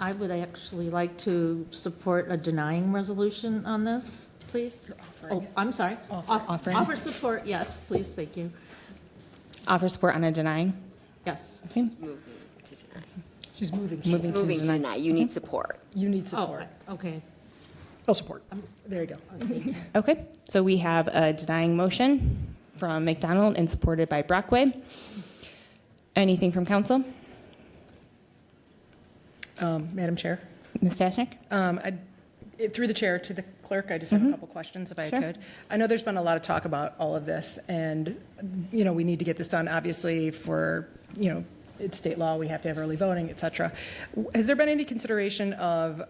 I would actually like to support a denying resolution on this, please. Oh, I'm sorry. Offering. Offer support, yes, please, thank you. Offer support on a denying. Yes. Okay. She's moving. Moving to Moving to deny. deny, you need support. You need Oh, support. okay. Oh, support. There you go. Okay. So we have a denying motion from McDonnell and supported by Brockway. Anything from council? Madam Chair, Ms. Ptashnik? through the chair to the clerk, I just have a couple questions if I Sure. could. I know there's been a lot of talk about all of this, and, we need to get this done, obviously, for, it's state law, we have to have early voting, et cetera. Has there been any consideration of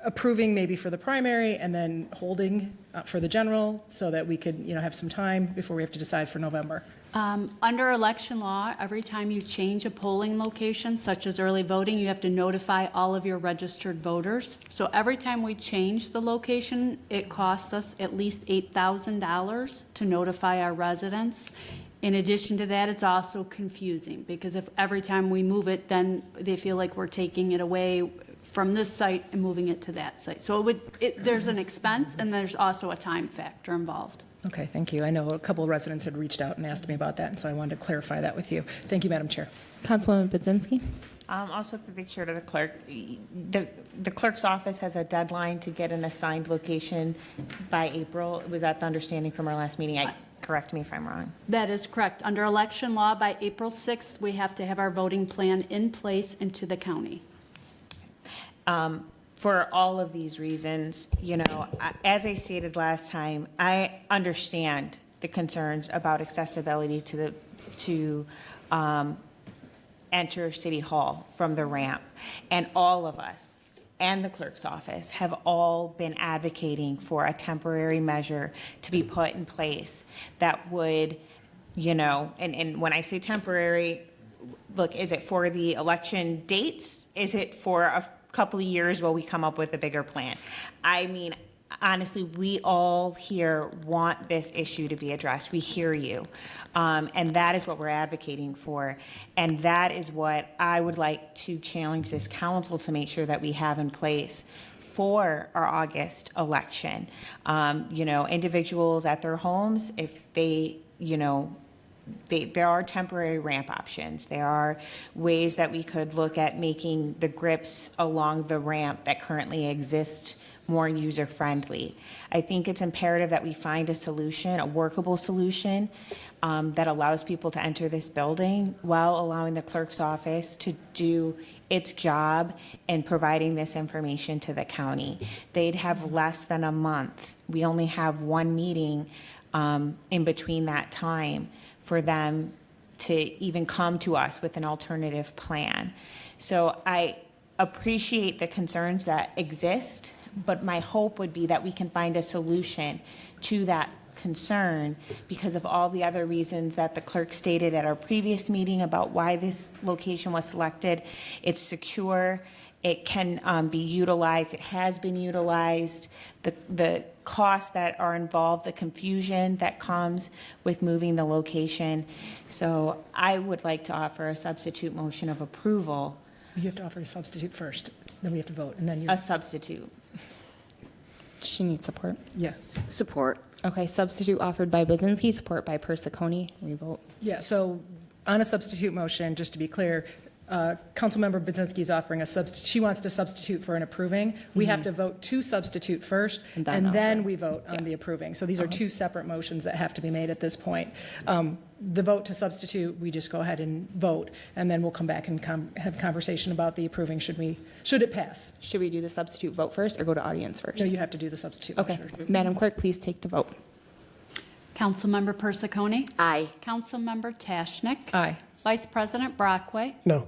approving maybe for the primary and then holding for the general so that we could, have some time before we have to decide for November? Under election law, every time you change a polling location, such as early voting, you have to notify all of your registered voters. So every time we change the location, it costs us at least $8,000 to notify our residents. In addition to that, it's also confusing, because if every time we move it, then they feel like we're taking it away from this site and moving it to that site. So there's an expense, and there's also a time factor involved. Okay, thank you. I know a couple of residents had reached out and asked me about that, and so I wanted to clarify that with you. Thank you, Madam Chair. Councilwoman Budzinsky? Also through the chair to the clerk, the clerk's office has a deadline to get an assigned location by April. Was that the understanding from our last meeting? Correct me if I'm wrong. That is correct. Under election law, by April 6th, we have to have our voting plan in place into the county. For all of these reasons, as I stated last time, I understand the concerns about accessibility to enter City Hall from the ramp. And all of us and the clerk's office have all been advocating for a temporary measure to be put in place that would, and when I say temporary, look, is it for the election dates? Is it for a couple of years while we come up with a bigger plan? I mean, honestly, we all here want this issue to be addressed. We hear you. And that is what we're advocating for. And that is what I would like to challenge this council to make sure that we have in place for our August election. Individuals at their homes, if they, there are temporary ramp options. There are ways that we could look at making the grips along the ramp that currently exist more user-friendly. I think it's imperative that we find a solution, a workable solution, that allows people to enter this building while allowing the clerk's office to do its job in providing this information to the county. They'd have less than a month. We only have one meeting in between that time for them to even come to us with an alternative plan. So I appreciate the concerns that exist, but my hope would be that we can find a solution to that concern because of all the other reasons that the clerk stated at our previous meeting about why this location was selected. It's secure. It can be utilized. It has been utilized. The costs that are involved, the confusion that comes with moving the location. So I would like to offer a substitute motion of approval. You have to offer a substitute first, then we have to vote, and then you. A substitute. She needs support. Yes. Support. Okay, substitute offered by Budzinsky, support by Pensiconi. Revote. Yeah, so on a substitute motion, just to be clear, Councilmember Budzinsky is offering a substitute. She wants to substitute for an approving. We have to vote to substitute first, and then we vote on the approving. So these are two separate motions that have to be made at this point. The vote to substitute, we just go ahead and vote, and then we'll come back and have conversation about the approving should it pass. Should we do the substitute vote first or go to audience first? No, you have to do the substitute. Okay. motion. Madam Clerk, please take the vote. Councilmember Pensiconi? Aye. Councilmember Ptashnik? Aye. Vice President Brockway? No.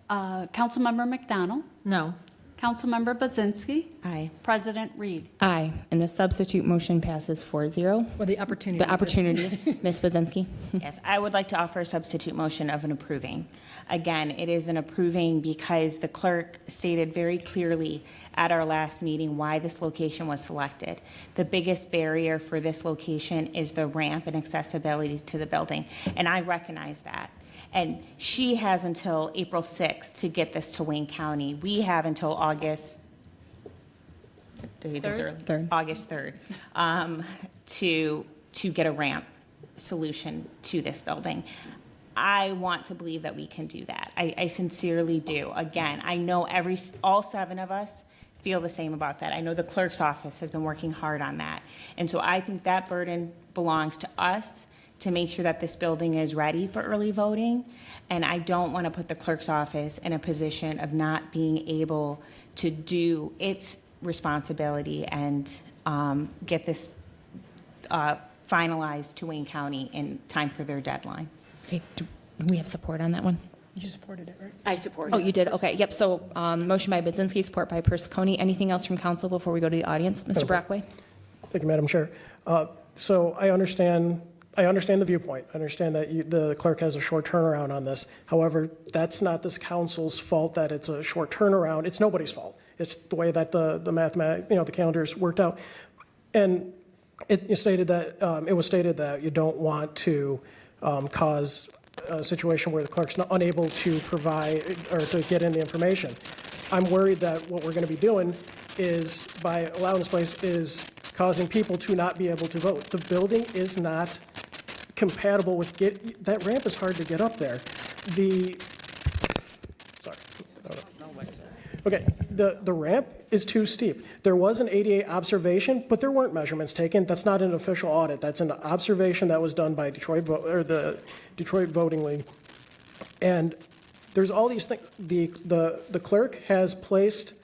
Councilmember McDonnell? No. Councilmember Budzinsky? Aye. President Reed? Aye, and the substitute motion passes 4-0. Well, the opportunity. The opportunity, Ms. Budzinsky. Yes, I would like to offer a substitute motion of an approving. Again, it is an approving because the clerk stated very clearly at our last meeting why this location was selected. The biggest barrier for this location is the ramp and accessibility to the building, and I recognize that. And she has until April 6th to get this to Wayne County. We have until August, Third. August 3rd, to get a ramp solution to this building. I want to believe that we can do that. I sincerely do. Again, I know all 7 of us feel the same about that. I know the clerk's office has been working hard on that. And so I think that burden belongs to us to make sure that this building is ready for early voting. And I don't want to put the clerk's office in a position of not being able to do its responsibility and get this finalized to Wayne County in time for their deadline. Okay, do we have support on that one? You supported it, right? I support Oh, it. you did? Okay, yep. So motion by Budzinsky, support by Pensiconi. Anything else from council before we go to the audience? Mr. Brockway? Thank you, Madam Chair. So I understand the viewpoint. I understand that the clerk has a short turnaround on this. However, that's not this council's fault that it's a short turnaround. It's nobody's fault. It's the way that the the calendars worked out. And it was stated that you don't want to cause a situation where the clerk's not unable to provide or to get in the information. I'm worried that what we're going to be doing is, by allowing this place, is causing people to not be able to vote. The building is not compatible with that ramp is hard to get up there. Okay, the ramp is too steep. There was an ADA observation, but there weren't measurements taken. That's not an official audit. That's an observation that was done by the Detroit Voting League. And there's all these things. The clerk has placed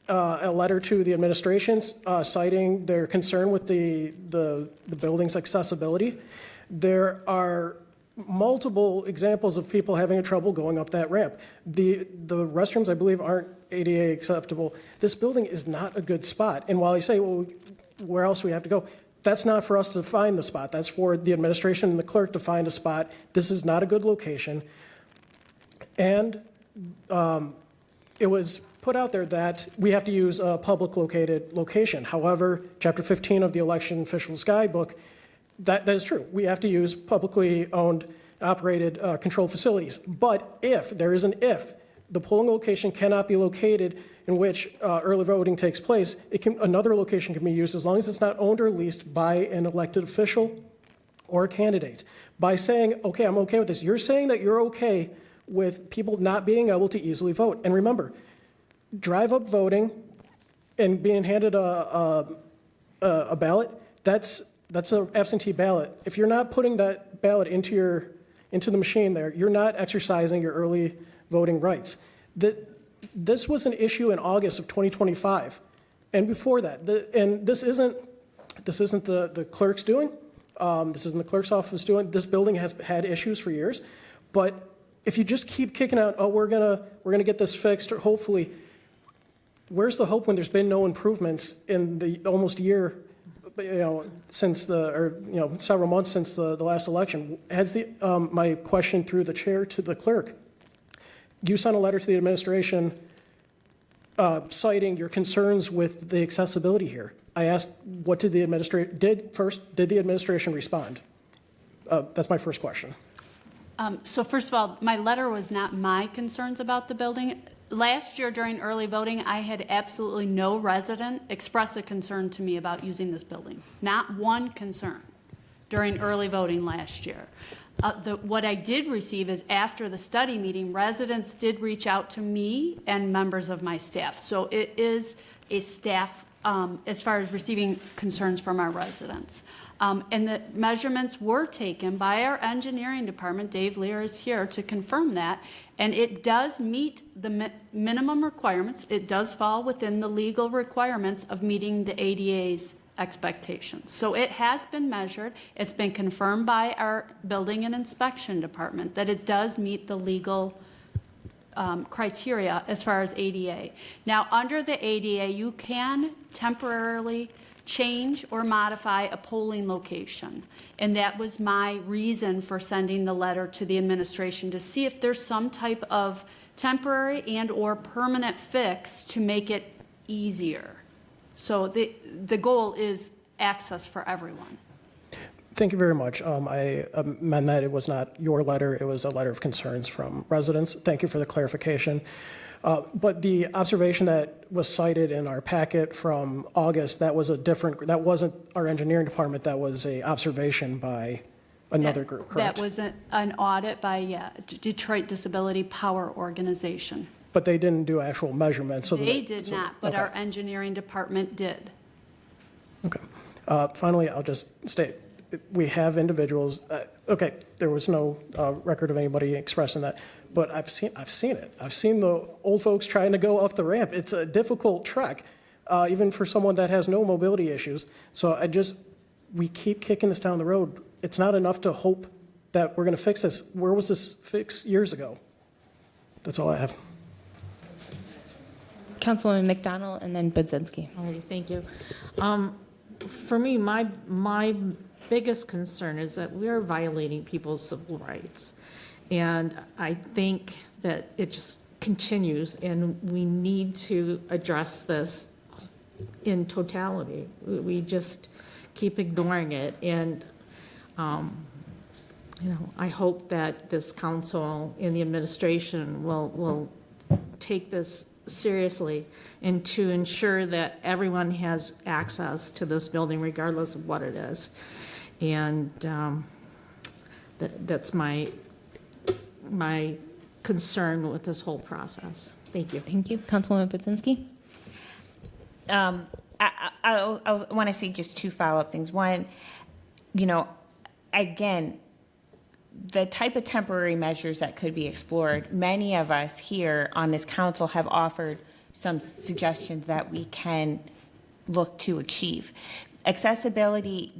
a letter to the administrations citing their concern with the building's accessibility. There are multiple examples of people having trouble going up that ramp. The restrooms, I believe, aren't ADA acceptable. This building is not a good spot. And while you say, well, where else do we have to go? That's not for us to find the spot. That's for the administration and the clerk to find a spot. This is not a good location. And it was put out there that we have to use a public located location. However, Chapter 15 of the Election Officials Guidebook, that is true. We have to use publicly owned, operated, controlled facilities. But if, there is an if, the polling location cannot be located in which early voting takes place, another location can be used as long as it's not owned or leased by an elected official or a candidate. By saying, okay, I'm okay with this, you're saying that you're okay with people not being able to easily vote. And remember, drive-up voting and being handed a ballot, that's an absentee ballot. If you're not putting that ballot into the machine there, you're not exercising your early voting rights. This was an issue in August of 2025, and before that. And this isn't the clerk's doing. This isn't the clerk's office doing. This building has had issues for years, but if you just keep kicking out, oh, we're gonna get this fixed, or hopefully, where's the hope when there's been no improvements in the almost year? Since several months since the last election. Has my question through the chair to the clerk, you sent a letter to the administration citing your concerns with the accessibility here. I asked, what did the administration respond? That's my first question. So first of all, my letter was not my concerns about the building. Last year during early voting, I had absolutely no resident express a concern to me about using this building. Not one concern during early voting last year. What I did receive is after the study meeting, residents did reach out to me and members of my staff. So it is a staff as far as receiving concerns from our residents. And the measurements were taken by our engineering department. Dave Lear is here to confirm that. And it does meet the minimum requirements. It does fall within the legal requirements of meeting the ADA's expectations. So it has been measured. It's been confirmed by our building and inspection department that it does meet the legal criteria as far as ADA. Now, under the ADA, you can temporarily change or modify a polling location. And that was my reason for sending the letter to the administration, to see if there's some type of temporary and or permanent fix to make it easier. So the goal is access for everyone. Thank you very much. I amend that it was not your letter, it was a letter of concerns from residents. Thank you for the clarification. But the observation that was cited in our packet from August, that wasn't our engineering department, that was a observation by another group, correct? That was an audit by Detroit Disability Power Organization. But they didn't do actual measurements. They did not, but okay. our engineering department did. Okay. Finally, I'll just state, we have individuals, okay, there was no record of anybody expressing that, but I've seen it. I've seen the old folks trying to go up the ramp. It's a difficult trek, even for someone that has no mobility issues. So we keep kicking this down the road. It's not enough to hope that we're going to fix this. Where was this fixed years ago? That's all I have. Councilwoman McDonnell and then Budzinsky. All right, thank you. For me, my biggest concern is that we are violating people's civil rights. And I think that it just continues, and we need to address this in totality. We just keep ignoring it. And, I hope that this council and the administration will take this seriously and to ensure that everyone has access to this building regardless of what it is. And that's my concern with this whole process. Thank you. Thank you. Councilwoman Budzinsky. I want to say just two follow-up things. One, again, the type of temporary measures that could be explored, many of us here on this council have offered some suggestions that we can look to achieve. Accessibility,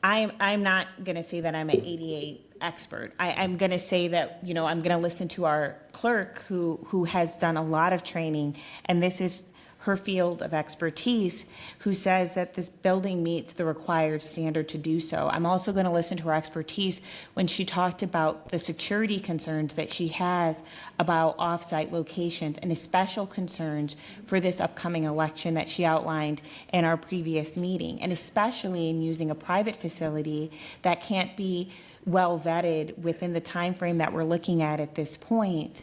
I'm not going to say that I'm an ADA expert. I'm going to say that, I'm going to listen to our clerk who has done a lot of training, and this is her field of expertise, who says that this building meets the required standard to do so. I'm also going to listen to her expertise when she talked about the security concerns that she has about off-site locations and special concerns for this upcoming election that she outlined in our previous meeting, and especially in using a private facility that can't be well vetted within the time frame that we're looking at this point.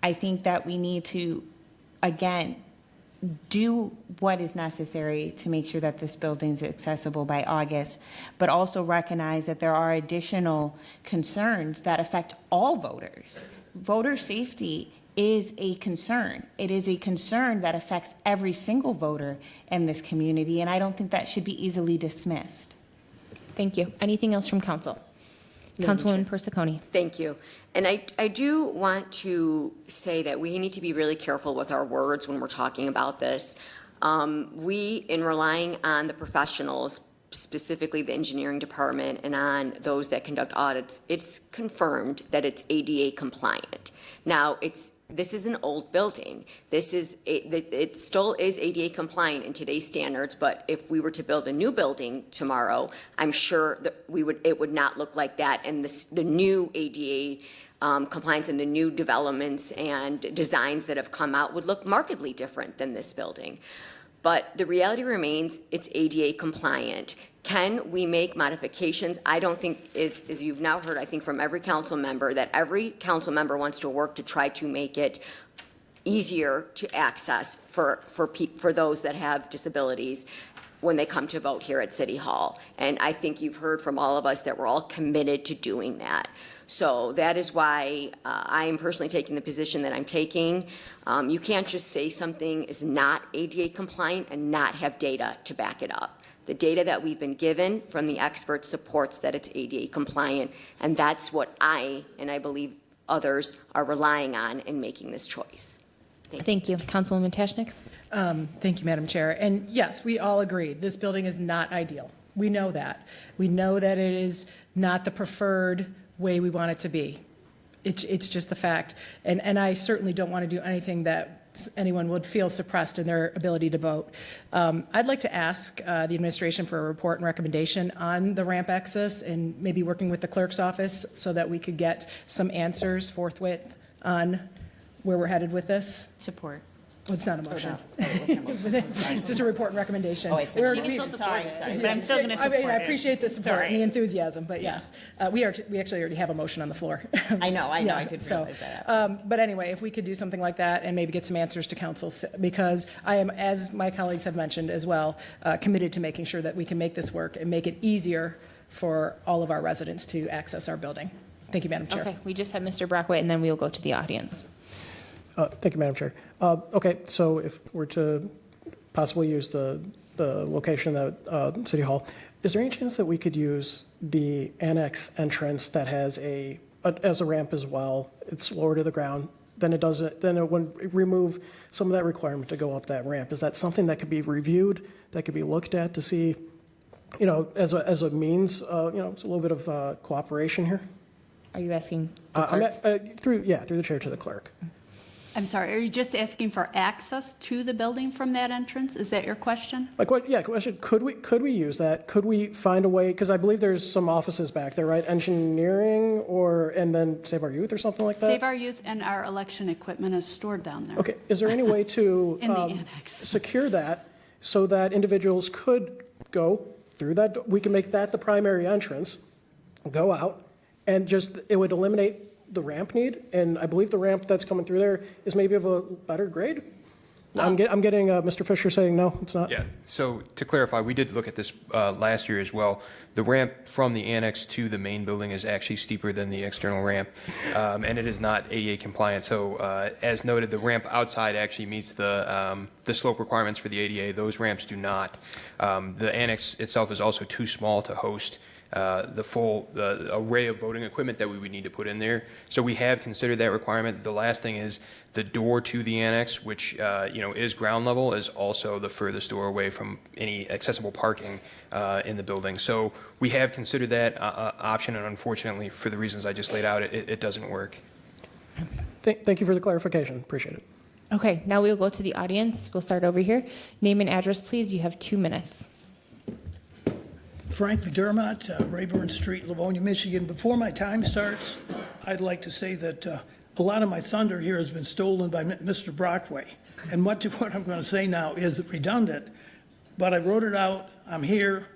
I think that we need to, again, do what is necessary to make sure that this building is accessible by August, but also recognize that there are additional concerns that affect all voters. Voter safety is a concern. It is a concern that affects every single voter in this community, and I don't think that should be easily dismissed. Thank you. Anything else from council? Councilwoman Pensiconi. Thank you. And I do want to say that we need to be really careful with our words when we're talking about this. In relying on the professionals, specifically the engineering department, and on those that conduct audits, it's confirmed that it's ADA compliant. Now, this is an old building. It still is ADA compliant in today's standards, but if we were to build a new building tomorrow, I'm sure that it would not look like that. And the new ADA compliance and the new developments and designs that have come out would look markedly different than this building. But the reality remains, it's ADA compliant. Can we make modifications? I don't think, as you've now heard, I think from every council member, that every council member wants to work to try to make it easier to access for those that have disabilities when they come to vote here at City Hall. And I think you've heard from all of us that we're all committed to doing that. So that is why I am personally taking the position that I'm taking. You can't just say something is not ADA compliant and not have data to back it up. The data that we've been given from the experts supports that it's ADA compliant, and that's what I believe others are relying on in making this choice. Thank you. Councilwoman Ptashnik. Thank you, Madam Chair. And yes, we all agree, this building is not ideal. We know that. We know that it is not the preferred way we want it to be. It's just the fact. And I certainly don't want to do anything that anyone would feel suppressed in their ability to vote. I'd like to ask the administration for a report and recommendation on the ramp access, and maybe working with the clerk's office so that we could get some answers forthwith on where we're headed with this. Support. Well, it's not a motion. It's just a report and recommendation. Oh, it's We're- she can we- still support it. Sorry, but I'm still going to I support mean, I it. appreciate the support and the Sorry. enthusiasm, but yes, we actually already have a motion on the floor. I know, Yeah, I did so, realize that. But anyway, if we could do something like that and maybe get some answers to council, because I am, as my colleagues have mentioned as well, committed to making sure that we can make this work and make it easier for all of our residents to access our building. Thank you, Madam Chair. Okay, we just have Mr. Brockway, and then we will go to the audience. Thank you, Madam Chair. Okay, so if we're to possibly use the location at City Hall, is there any chance that we could use the annex entrance that has as a ramp as well? It's lower to the ground. Then it would remove some of that requirement to go up that ramp. Is that something that could be reviewed, that could be looked at to see, as a means, it's a little bit of cooperation here? Are you asking the clerk? Through the chair to the clerk. I'm sorry, are you just asking for access to the building from that entrance? Is that your question? Question, could we use that? Could we find a way, because I believe there's some offices back there, right? Engineering and then Save Our Youth or something like that? Save Our Youth and our election equipment is stored down there. Okay, is there any way to In the annex. secure that so that individuals could go through that? We can make that the primary entrance, go out, and it would eliminate the ramp need, and I believe the ramp that's coming through there is maybe of a better grade. I'm getting Mr. Fisher saying no, it's not. Yeah, so to clarify, we did look at this last year as well. The ramp from the annex to the main building is actually steeper than the external ramp, and it is not ADA compliant. So as noted, the ramp outside actually meets the slope requirements for the ADA. Those ramps do not. The annex itself is also too small to host the array of voting equipment that we would need to put in there. So we have considered that requirement. The last thing is the door to the annex, which is ground level, is also the furthest door away from any accessible parking in the building. So we have considered that option, and unfortunately, for the reasons I just laid out, it doesn't work. Thank you for the clarification, appreciate it. Okay, now we'll go to the audience. We'll start over here. Name and address, please. You have 2 minutes. Frank McDermott, Rayburn Street, Livonia, Michigan. Before my time starts, I'd like to say that a lot of my thunder here has been stolen by Mr. Brockway. And much of what I'm going to say now is redundant, but I wrote it out. I'm here.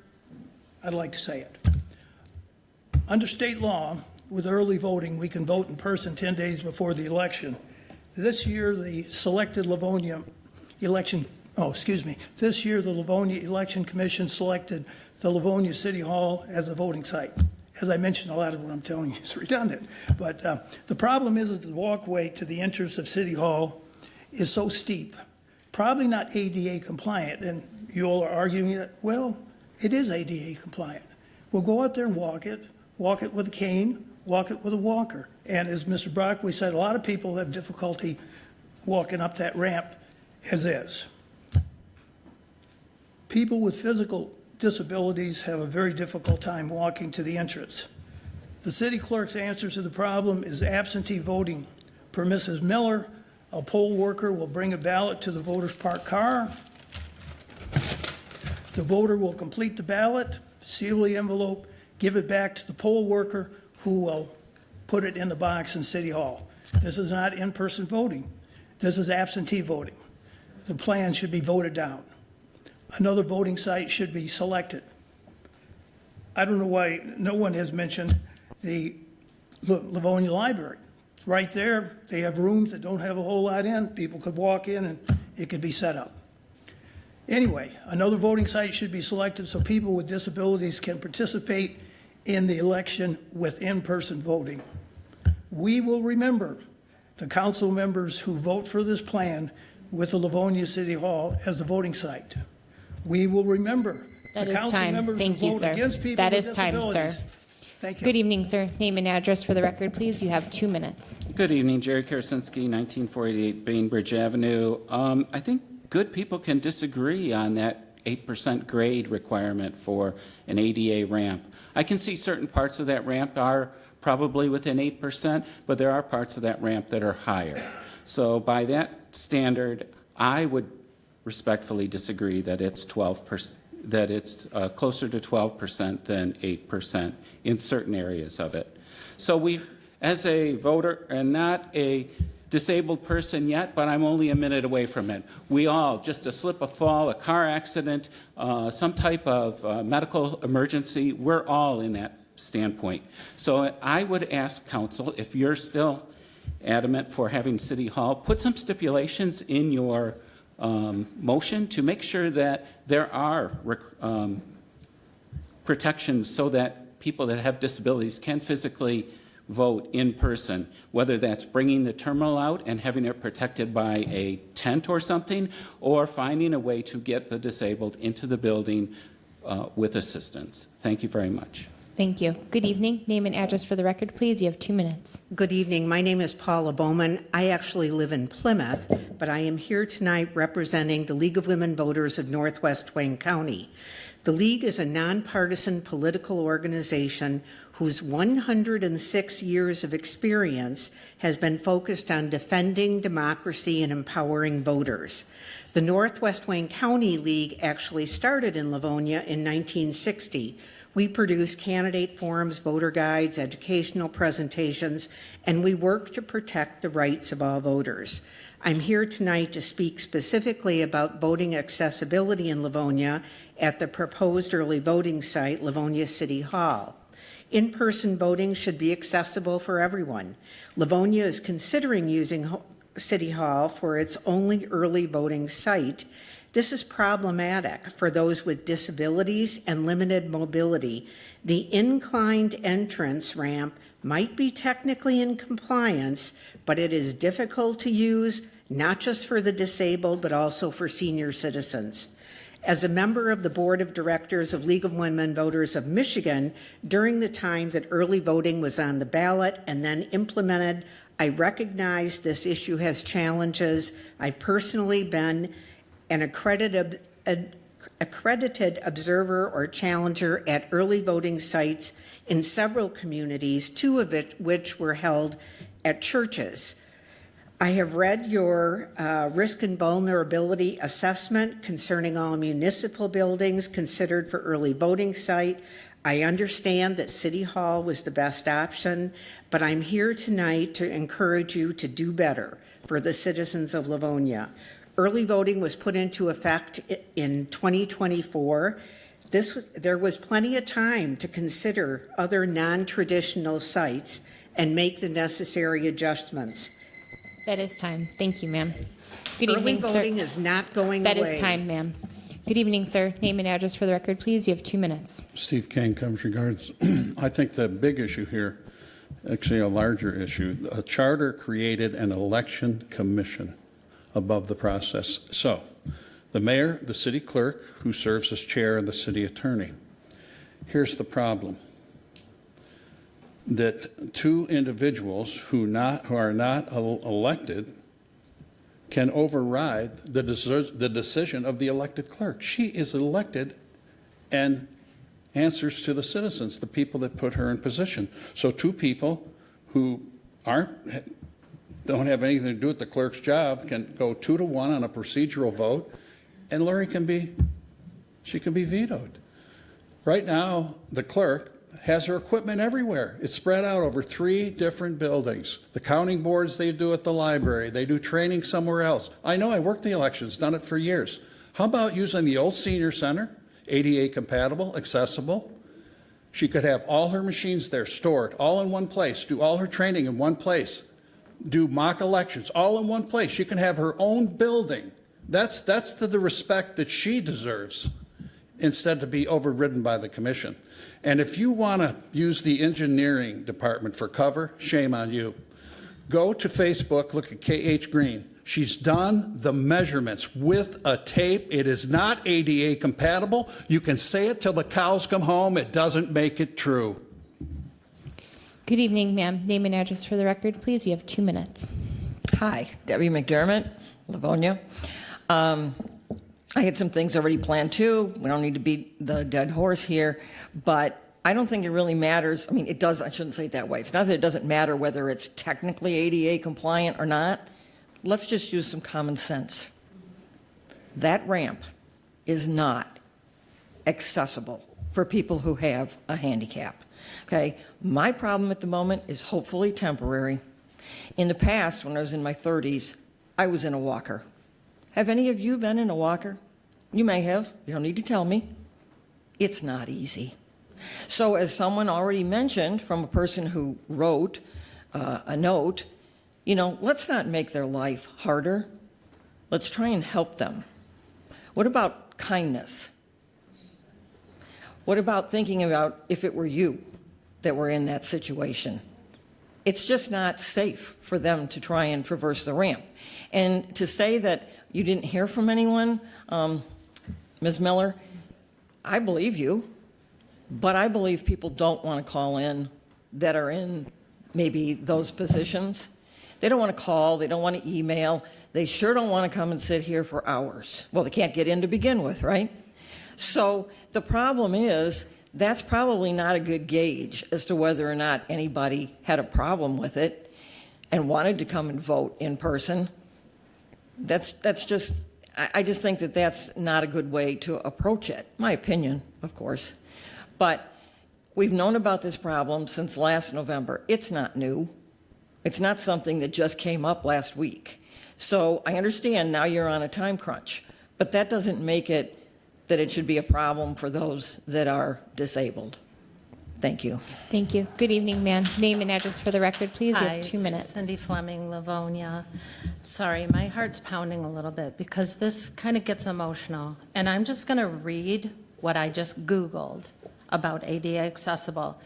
I'd like to say it. Under state law, with early voting, we can vote in person 10 days before the election. This year, the selected Livonia election, this year the Livonia Election Commission selected the Livonia City Hall as a voting site. As I mentioned, a lot of what I'm telling you is redundant. But the problem is that the walkway to the entrance of City Hall is so steep, probably not ADA compliant. And you all are arguing that, well, it is ADA compliant. We'll go out there and walk it with a cane, walk it with a walker. And as Mr. Brockway said, a lot of people have difficulty walking up that ramp as is. People with physical disabilities have a very difficult time walking to the entrance. The city clerk's answer to the problem is absentee voting. Per Mrs. Miller, a poll worker will bring a ballot to the voter's parked car. The voter will complete the ballot, seal the envelope, give it back to the poll worker, who will put it in the box in City Hall. This is not in-person voting. This is absentee voting. The plan should be voted down. Another voting site should be selected. I don't know why no one has mentioned the Livonia Library. Right there, they have rooms that don't have a whole lot in. People could walk in and it could be set up. Anyway, another voting site should be selected so people with disabilities can participate in the election with in-person voting. We will remember the council members who vote for this plan with the Livonia City Hall as the voting site. We will remember That the is council time. members Thank who you, vote sir. against people That with is time, sir. disabilities. Thank you. Good evening, sir. Name and address for the record, please. You have 2 minutes. Good evening, Jerry Karasinski, 1948 Bainbridge Avenue. I think good people can disagree on that 8% grade requirement for an ADA ramp. I can see certain parts of that ramp are probably within 8%, but there are parts of that ramp that are higher. So by that standard, I would respectfully disagree that it's 12%, that it's closer to 12% than 8% in certain areas of it. So we, as a voter and not a disabled person yet, but I'm only a minute away from it. We all, just a slip, a fall, a car accident, some type of medical emergency, we're all in that standpoint. So I would ask council, if you're still adamant for having City Hall, put some stipulations in your motion to make sure that there are protections so that people that have disabilities can physically vote in person, whether that's bringing the terminal out and having it protected by a tent or something, or finding a way to get the disabled into the building with assistance. Thank you very much. Thank you. Good evening. Name and address for the record, please. You have 2 minutes. Good evening. My name is Paula Bowman. I actually live in Plymouth, but I am here tonight representing the League of Women Voters of Northwest Wayne County. The League is a nonpartisan political organization whose 106 years of experience has been focused on defending democracy and empowering voters. The Northwest Wayne County League actually started in Livonia in 1960. We produce candidate forums, voter guides, educational presentations, and we work to protect the rights of all voters. I'm here tonight to speak specifically about voting accessibility in Livonia at the proposed early voting site, Livonia City Hall. In-person voting should be accessible for everyone. Livonia is considering using City Hall for its only early voting site. This is problematic for those with disabilities and limited mobility. The inclined entrance ramp might be technically in compliance, but it is difficult to use, not just for the disabled, but also for senior citizens. As a member of the Board of Directors of League of Women Voters of Michigan, during the time that early voting was on the ballot and then implemented, I recognize this issue has challenges. I've personally been an accredited observer or challenger at early voting sites in several communities, 2 of which were held at churches. I have read your risk and vulnerability assessment concerning all municipal buildings considered for early voting site. I understand that City Hall was the best option, but I'm here tonight to encourage you to do better for the citizens of Livonia. Early voting was put into effect in 2024. There was plenty of time to consider other non-traditional sites and make the necessary adjustments. That is time. Thank you, ma'am. Good Early evening, sir. voting is not going away. That is time, ma'am. Good evening, sir. Name and address for the record, please. You have 2 minutes. Steve Kane, Coventry Gardens. I think the big issue here, actually a larger issue, a charter created an election commission above the process. So the mayor, the city clerk, who serves as chair, and the city attorney. Here's the problem. That 2 individuals who are not elected can override the decision of the elected clerk. She is elected and answers to the citizens, the people that put her in position. So 2 people who don't have anything to do with the clerk's job can go 2-1 on a procedural vote, and Lori can be vetoed. Right now, the clerk has her equipment everywhere. It's spread out over 3 different buildings. The counting boards, they do at the library. They do training somewhere else. I know, I worked the elections, done it for years. How about using the old senior center, ADA compatible, accessible? She could have all her machines there stored, all in one place, do all her training in one place, do mock elections, all in one place. She can have her own building. That's the respect that she deserves, instead to be overridden by the commission. And if you want to use the engineering department for cover, shame on you. Go to Facebook, look at K.H. Green. She's done the measurements with a tape. It is not ADA compatible. You can say it till the cows come home. It doesn't make it true. Good evening, ma'am. Name and address for the record, please. You have 2 minutes. Hi, Debbie McDermott, Livonia. I had some things already planned too. We don't need to beat the dead horse here, but I don't think it really matters. I mean, it does, I shouldn't say it that way. It's not that it doesn't matter whether it's technically ADA compliant or not. Let's just use some common sense. That ramp is not accessible for people who have a handicap, okay? My problem at the moment is hopefully temporary, In the past, when I was in my 30s, I was in a walker. Have any of you been in a walker? You may have. You don't need to tell me. It's not easy. So as someone already mentioned from a person who wrote a note, let's not make their life harder. Let's try and help them. What about kindness? What about thinking about if it were you that were in that situation? It's just not safe for them to try and traverse the ramp. And to say that you didn't hear from anyone, Ms. Miller, I believe you, but I believe people don't want to call in that are in maybe those positions. They don't want to call, they don't want to email, they sure don't want to come and sit here for hours. Well, they can't get in to begin with, right? So the problem is, that's probably not a good gauge as to whether or not anybody had a problem with it and wanted to come and vote in person. That's just, I just think that that's not a good way to approach it. My opinion, of course. But we've known about this problem since last November. It's not new. It's not something that just came up last week. So I understand now you're on a time crunch, but that doesn't make it that it should be a problem for those that are disabled. Thank you. Thank you. Good evening, ma'am. Name and address for the record, please. You Hi, have 2 minutes. Cindy Fleming, Livonia. Sorry, my heart's pounding a little bit because this kind of gets emotional. And I'm just going to read what I just Googled about ADA accessible.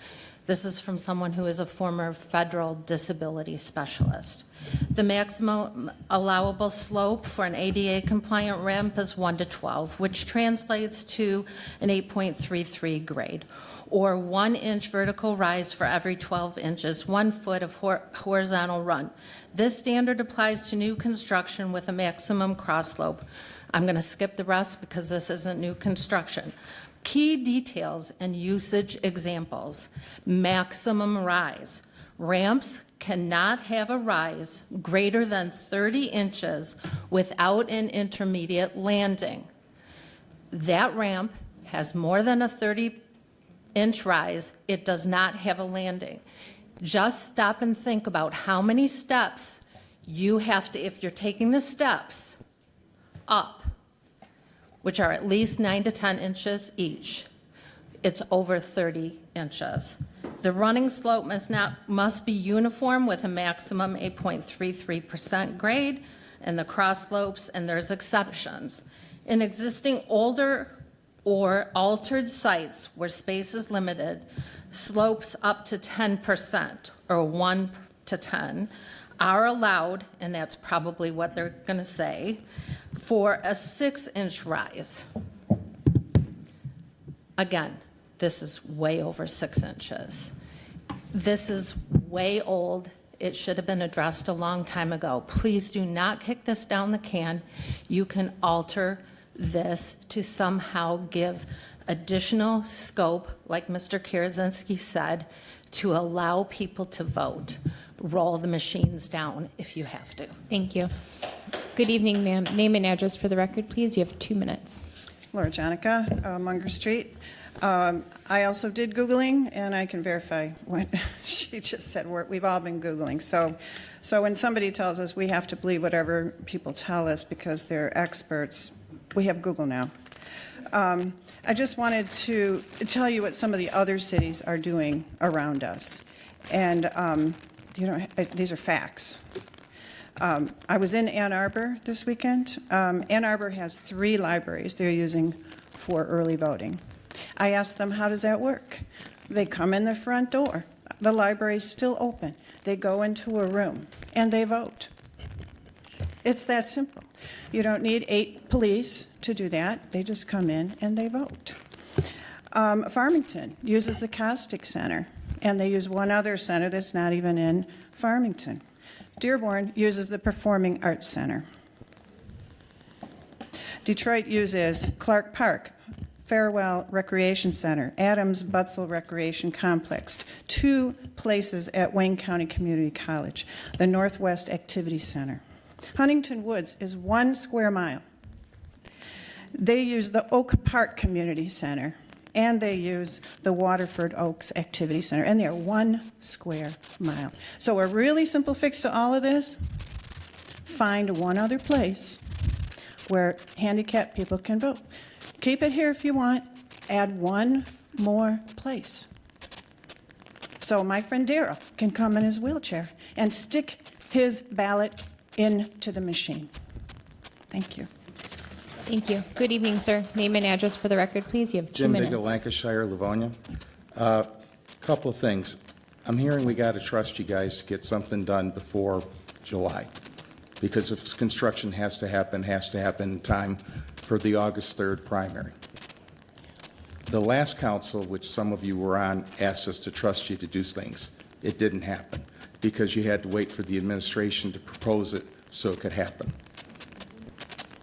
This is from someone who is a former federal disability specialist. The maximum allowable slope for an ADA compliant ramp is 1 to 12, which translates to an 8.33 grade, or 1 inch vertical rise for every 12 inches, 1 foot of horizontal run. This standard applies to new construction with a maximum cross slope. I'm going to skip the rest because this isn't new construction. Key details and usage examples. Maximum rise. Ramps cannot have a rise greater than 30 inches without an intermediate landing. That ramp has more than a 30-inch rise. It does not have a landing. Just stop and think about how many steps you have to, if you're taking the steps up, which are at least 9 to 10 inches each. It's over 30 inches. The running slope must be uniform with a maximum 8.33% grade, and the cross slopes, and there's exceptions. In existing older or altered sites where space is limited, slopes up to 10% or 1 to 10 are allowed, and that's probably what they're going to say, for a 6-inch rise. Again, this is way over 6 inches. This is way old. It should have been addressed a long time ago. Please do not kick this down the can. You can alter this to somehow give additional scope, like Mr. Kierzinski said, to allow people to vote. Roll the machines down if you have to. Thank you. Good evening, ma'am. Name and address for the record, please. You have 2 minutes. Laura Janica, Munger Street. I also did Googling, and I can verify what she just said. We've all been Googling. So when somebody tells us we have to believe whatever people tell us because they're experts, we have Google now. I just wanted to tell you what some of the other cities are doing around us. And these are facts. I was in Ann Arbor this weekend. Ann Arbor has 3 libraries they're using for early voting. I asked them, how does that work? They come in the front door. The library's still open. They go into a room and they vote. It's that simple. You don't need 8 police to do that. They just come in and they vote. Farmington uses the Ctiy Center, and they use one other center that's not even in Farmington. Dearborn uses the Performing Arts Center. Detroit uses Clark Park, Farewell Recreation Center, Adams Butzel Recreation Complex, 2 places at Wayne County Community College, the Northwest Activity Center. Huntington Woods is 1 square mile. They use the Oak Park Community Center. and they use the Waterford Oaks Activity Center, and they're 1 square mile. So a really simple fix to all of this, find one other place where handicapped people can vote. Keep it here if you want, add one more place. So my friend Daryl can come in his wheelchair and stick his ballot into the machine. Thank you. Thank you. Good evening, sir. Name and address for the record, please. You have 2 minutes. Jim Biggle, Lancashire, Livonia. Couple of things. I'm hearing we got to trust you guys to get something done before July, because if construction has to happen in time for the August 3rd primary. The last council, which some of you were on, asked us to trust you to do things. It didn't happen because you had to wait for the administration to propose it so it could happen.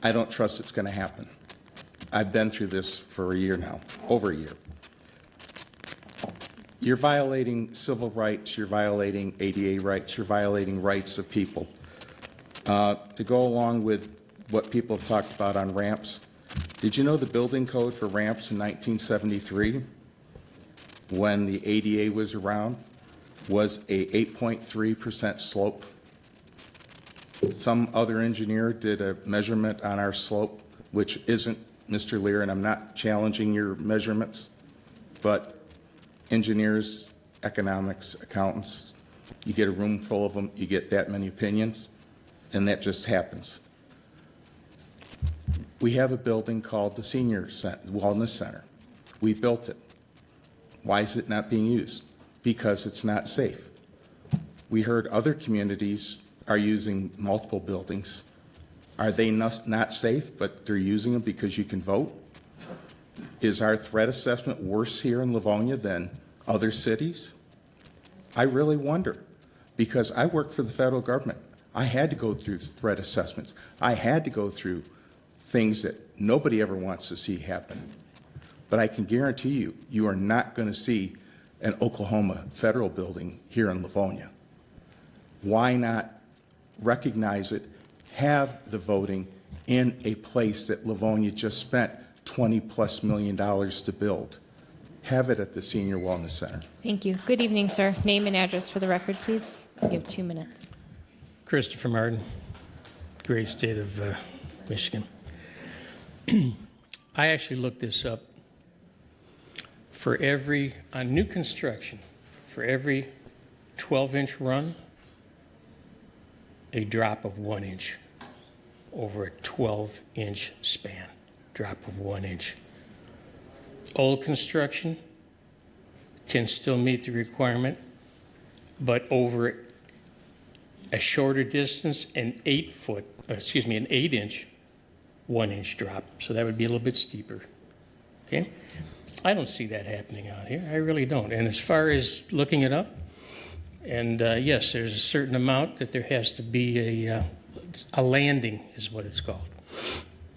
I don't trust it's going to happen. I've been through this for a year now, over a year. You're violating civil rights, you're violating ADA rights, you're violating rights of people. To go along with what people have talked about on ramps, did you know the building code for ramps in 1973, when the ADA was around, was a 8.3% slope? Some other engineer did a measurement on our slope, which isn't Mr. Lear, and I'm not challenging your measurements, but engineers, economics, accountants, you get a room full of them, you get that many opinions, and that just happens. We have a building called the Senior Wellness Center. We built it. Why is it not being used? Because it's not safe. We heard other communities are using multiple buildings. Are they not safe, but they're using them because you can vote? Is our threat assessment worse here in Livonia than other cities? I really wonder, because I work for the federal government. I had to go through threat assessments. I had to go through things that nobody ever wants to see happen. But I can guarantee you, you are not going to see an Oklahoma federal building here in Livonia. Why not recognize it, have the voting in a place that Livonia just spent $20+ million to build? Have it at the Senior Wellness Center. Thank you. Good evening, sir. Name and address for the record, please. You have 2 minutes. Christopher Martin, great state of Michigan. I actually looked this up. On new construction, for every 12-inch run, a drop of 1 inch over a 12-inch span, drop of 1 inch. Old construction can still meet the requirement, but over a shorter distance, an 8-inch, 1 inch drop. So that would be a little bit steeper. Okay? I don't see that happening out here. I really don't. And as far as looking it up, and yes, there's a certain amount that there has to be a landing, is what it's called.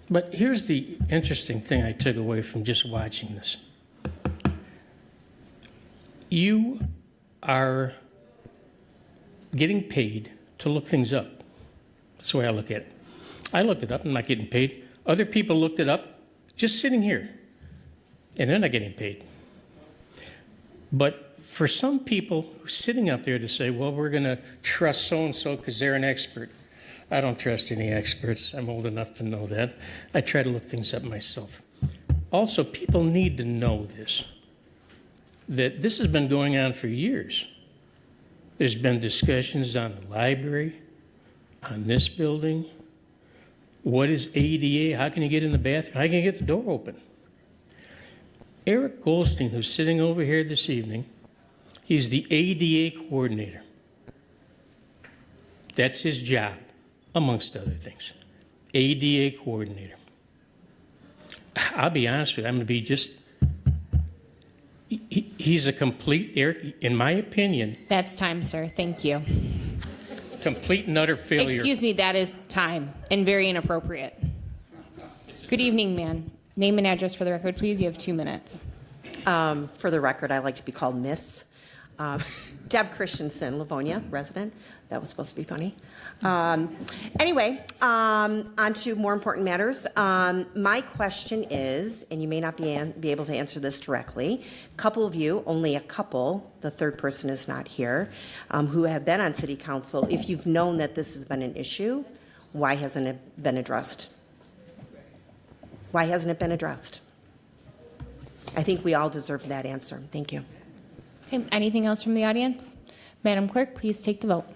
But here's the interesting thing I took away from just watching this. You are getting paid to look things up. That's the way I look at it. I looked it up. I'm not getting paid. Other people looked it up just sitting here, and they're not getting paid. But for some people sitting up there to say, well, we're going to trust so-and-so because they're an expert. I don't trust any experts. I'm old enough to know that. I try to look things up myself. Also, people need to know this, that this has been going on for years. There's been discussions on the library, on this building. What is ADA? How can you get in the bathroom? How can you get the door open? Eric Goldstein, who's sitting over here this evening, he's the ADA coordinator. That's his job, amongst other things. ADA coordinator. I'll be honest with you, I'm going to be just, he's a complete, Eric, in my opinion. That's time, sir. Thank you. Complete and utter failure. Excuse me, that is time and very inappropriate. Good evening, ma'am. Name and address for the record, please. You have 2 minutes. For the record, I like to be called Miss. Deb Christensen, Livonia resident. That was supposed to be funny. Anyway, on to more important matters. My question is, and you may not be able to answer this directly, a couple of you, only a couple, the third person is not here, who have been on city council, if you've known that this has been an issue, why hasn't it been addressed? Why hasn't it been addressed? I think we all deserve that answer. Thank you. Okay, anything else from the audience? Madam Clerk, please take the vote.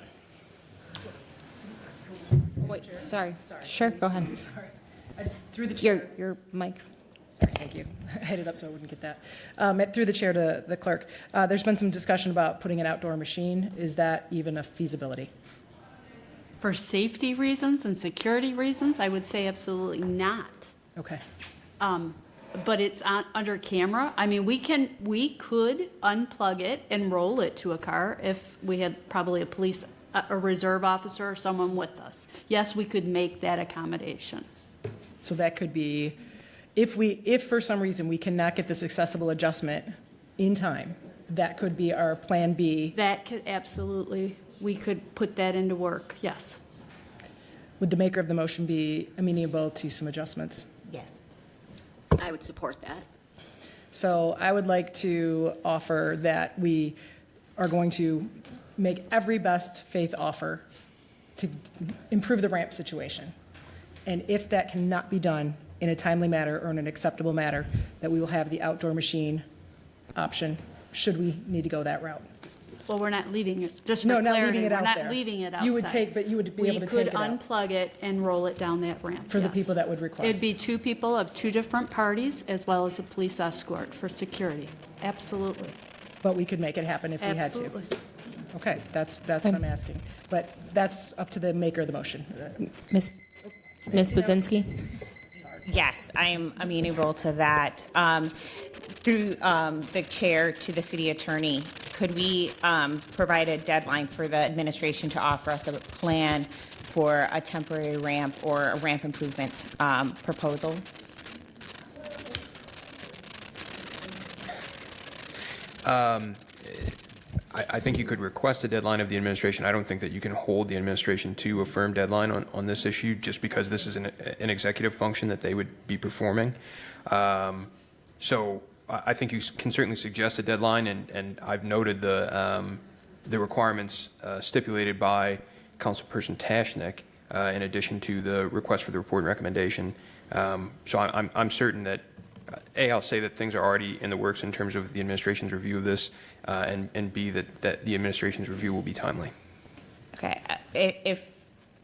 Wait, sorry. Sure, go ahead. Sorry. I just threw the chair. Your mic. Sorry, thank you. I had it up so I wouldn't get that. Through the chair to the clerk. There's been some discussion about putting an outdoor machine. Is that even a feasibility? For safety reasons and security reasons, I would say absolutely not. Okay. But it's under camera. I mean, we could unplug it and roll it to a car if we had probably a reserve officer or someone with us. Yes, we could make that accommodation. So that could be, if for some reason we cannot get this accessible adjustment in time, that could be our plan B. That could absolutely, we could put that into work, yes. Would the maker of the motion be amenable to some adjustments? Yes. I would support that. So I would like to offer that we are going to make every best faith offer to improve the ramp situation. And if that cannot be done in a timely manner or in an acceptable manner, that we will have the outdoor machine option, should we need to go that route. Well, we're not leaving it, just for No, not clarity, leaving it we're out not there. leaving it outside. You would take, but you would be able to take it out. We could unplug it and roll it down that ramp, For the yes. people that would request. It'd be two people of two different parties, as well as a police escort for security. Absolutely. But we could make it happen if we had to. Absolutely. Okay, that's what I'm asking. But that's up to the maker of the motion. Ms. Budzinsky? Yes, I'm amenable to that. Through the chair to the city attorney, could we provide a deadline for the administration to offer us a plan for a temporary ramp or a ramp improvements proposal? I think you could request a deadline of the administration. I don't think that you can hold the administration to a firm deadline on this issue just because this is an executive function that they would be performing. So I think you can certainly suggest a deadline, and I've noted the requirements stipulated by Councilperson Ptashnik in addition to the request for the report and recommendation. So I'm certain that, I'll say that things are already in the works in terms of the administration's review of this, and B, that the administration's review will be timely. Okay,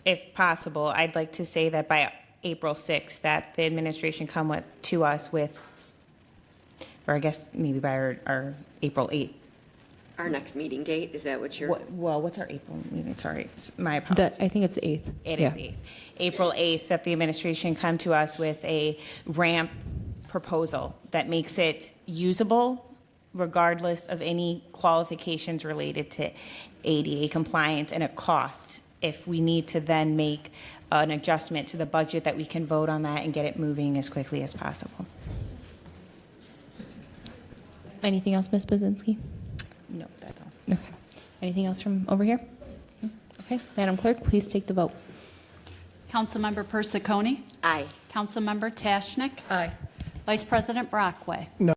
if possible, I'd like to say that by April 6th, that the administration come to us with, or I guess maybe by our April 8th. Our next meeting date, is that what you're? Well, what's our April meeting? Sorry, my apologies. I think it's the 8th. It is the 8th. April 8th, that the administration come to us with a ramp proposal that makes it usable regardless of any qualifications related to ADA compliance, and a cost if we need to then make an adjustment to the budget, that we can vote on that and get it moving as quickly as possible. Anything else, Ms. Budzinsky? No, that's all. Okay. Anything else from over here? Okay, Madam Clerk, please take the vote. Councilmember Pensiconi? Aye. Councilmember Ptashnik? Aye. Vice President Brockway? No.